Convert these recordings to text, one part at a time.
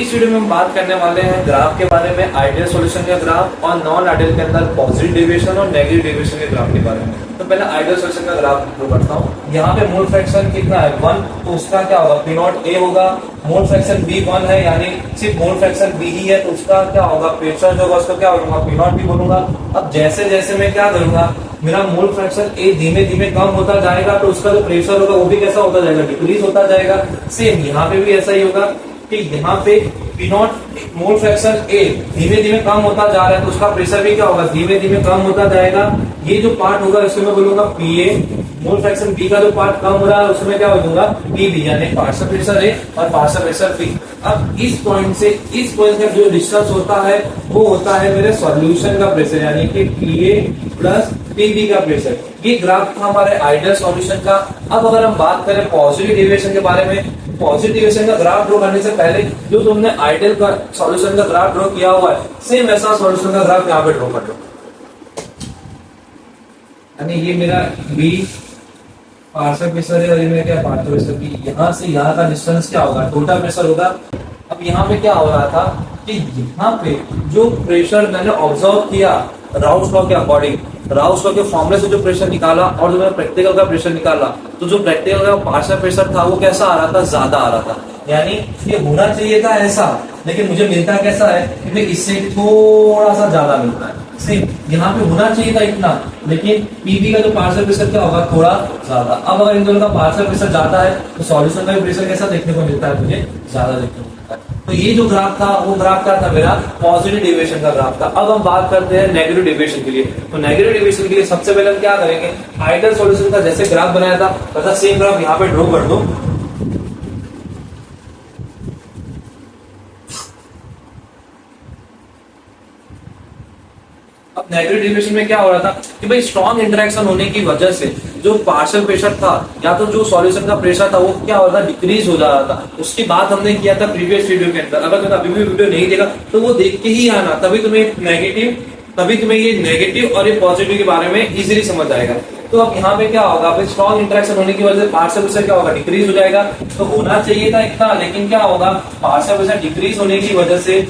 इस वीडियो में हम बात करने वाले हैं ग्राफ के बारे में, आइडियल सॉल्यूशन का ग्राफ और नॉन आइडियल के अंदर पॉजिटिव डेविएशन और नेगेटिव डेविएशन के ग्राफ के बारे में। तो पहले आइडियल सॉल्यूशन का ग्राफ शुरू करता हूँ। यहाँ पे मोल फ्रैक्शन कितना है 1, तो उसका क्या होगा P नॉट A होगा। मोल फ्रैक्शन B 1 है, यानी सिर्फ मोल फ्रैक्शन B ही है, तो उसका क्या होगा प्रेशर जो होगा उसको क्या होगा P नॉट B बोलूंगा। अब जैसे जैसे मैं क्या करूंगा, मेरा मोल फ्रैक्शन A धीमे धीमे कम होता जाएगा तो उसका जो प्रेशर होगा वो भी कैसा होता जाएगा, डिक्रीज होता जाएगा। सेम यहाँ पे भी ऐसा ही होगा कि यहाँ पे P not mole fraction A धीमे धीमे कम होता जा रहा है तो उसका प्रेशर भी क्या होगा, धीमे धीमे कम होता जाएगा। ये जो पार्ट होगा इसको मैं बोलूंगा PA। मोल फ्रैक्शन B का जो पार्ट कम हो रहा है उसमें क्या हो दूंगा PB, यानी पार्शियल प्रेशर A और पार्शियल प्रेशर B। अब इस पॉइंट से इस पॉइंट का जो डिस्टेंस होता है वो होता है मेरे सॉल्यूशन का प्रेशर, यानी कि PA प्लस PB का प्रेशर। ये ग्राफ था हमारे आइडियल सॉल्यूशन का। अब अगर हम बात करें पॉजिटिव डेविएशन के बारे में, पॉजिटिव डेविएशन का ग्राफ ड्रॉ करने से पहले जो तुमने आइडियल का सॉल्यूशन का ग्राफ ड्रॉ किया हुआ है सेम वैसा सॉल्यूशन का ग्राफ यहाँ पे ड्रॉ कर लो। यानी ये मेरा B पार्शियल प्रेशर है और ये मेरा क्या पार्शियल प्रेशर B। यहाँ से यहाँ का डिस्टेंस क्या होगा, टोटल प्रेशर होगा। अब यहाँ पे क्या हो रहा था कि यहाँ पे जो प्रेशर मैंने ऑब्जर्व किया राउस लॉ के अकॉर्डिंग, राउस लॉ के फॉर्मूले से जो प्रेशर निकाला और जो मैंने प्रैक्टिकल का प्रेशर निकाला, तो जो प्रैक्टिकल का पार्शियल प्रेशर था वो कैसा आ रहा था, ज्यादा आ रहा था। यानी ये होना चाहिए था ऐसा, लेकिन मुझे मिलता कैसा है कि इससे थोड़ा सा ज्यादा मिलता है। सेम यहाँ पे होना चाहिए था इतना, लेकिन पीबी का जो पार्शियल प्रेशर क्या होगा, थोड़ा ज्यादा। अब अगर इन दोनों का पार्शियल प्रेशर ज्यादा है तो सॉल्यूशन का प्रेशर कैसा देखने को मिलता है, मुझे ज्यादा देखने को मिलता है। तो ये जो ग्राफ था वो ग्राफ क्या था, मेरा पॉजिटिव डेविएशन का ग्राफ था। अब हम बात करते हैं नेगेटिव डेविएशन के लिए। तो नेगेटिव डेविएशन के लिए सबसे पहले हम क्या करेंगे, आइडियल सॉल्यूशन का जैसे ग्राफ बनाया था वैसा सेम ग्राफ यहाँ पे ड्रॉ कर दो। अब नेगेटिव डेविएशन में क्या हो रहा था कि भाई स्ट्रॉन्ग इंटरेक्शन होने की वजह से जो पार्शियल प्रेशर था या तो जो सॉल्यूशन का प्रेशर था वो क्या हो रहा था, डिक्रीज हो जा रहा था। उसकी बात हमने किया था प्रीवियस वीडियो के अंदर। अगर तुमने अभी भी वीडियो नहीं देखा तो वो देख के ही आना, तभी तुम्हें ये नेगेटिव और ये पॉजिटिव के बारे में इजीली समझ आएगा। तो अब यहाँ पे क्या होगा, स्ट्रॉन्ग इंटरेक्शन होने की वजह से पार्शियल प्रेशर क्या होगा, डिक्रीज हो जाएगा। तो होना चाहिए था इतना, लेकिन क्या होगा, पार्शियल प्रेशर डिक्रीज होने की वजह से,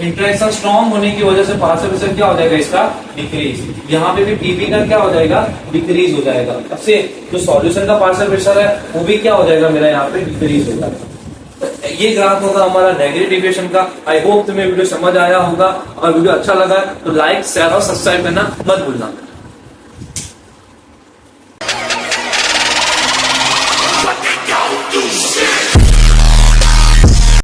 इंटरेक्शन स्ट्रॉन्ग होने की वजह से पार्शियल प्रेशर क्या हो जाएगा, इसका डिक्रीज। यहाँ पे भी पीबी का क्या हो जाएगा, डिक्रीज हो जाएगा। अब से जो सॉल्यूशन का पार्शियल प्रेशर है वो भी क्या हो जाएगा, मेरा यहाँ पे डिक्रीज हो जाएगा। तो ये ग्राफ होगा हमारा नेगेटिव डेविएशन का। आई होप तुम्हें वीडियो समझ आया होगा। अगर वीडियो अच्छा लगा तो लाइक, शेयर और सब्सक्राइब करना मत भूलना।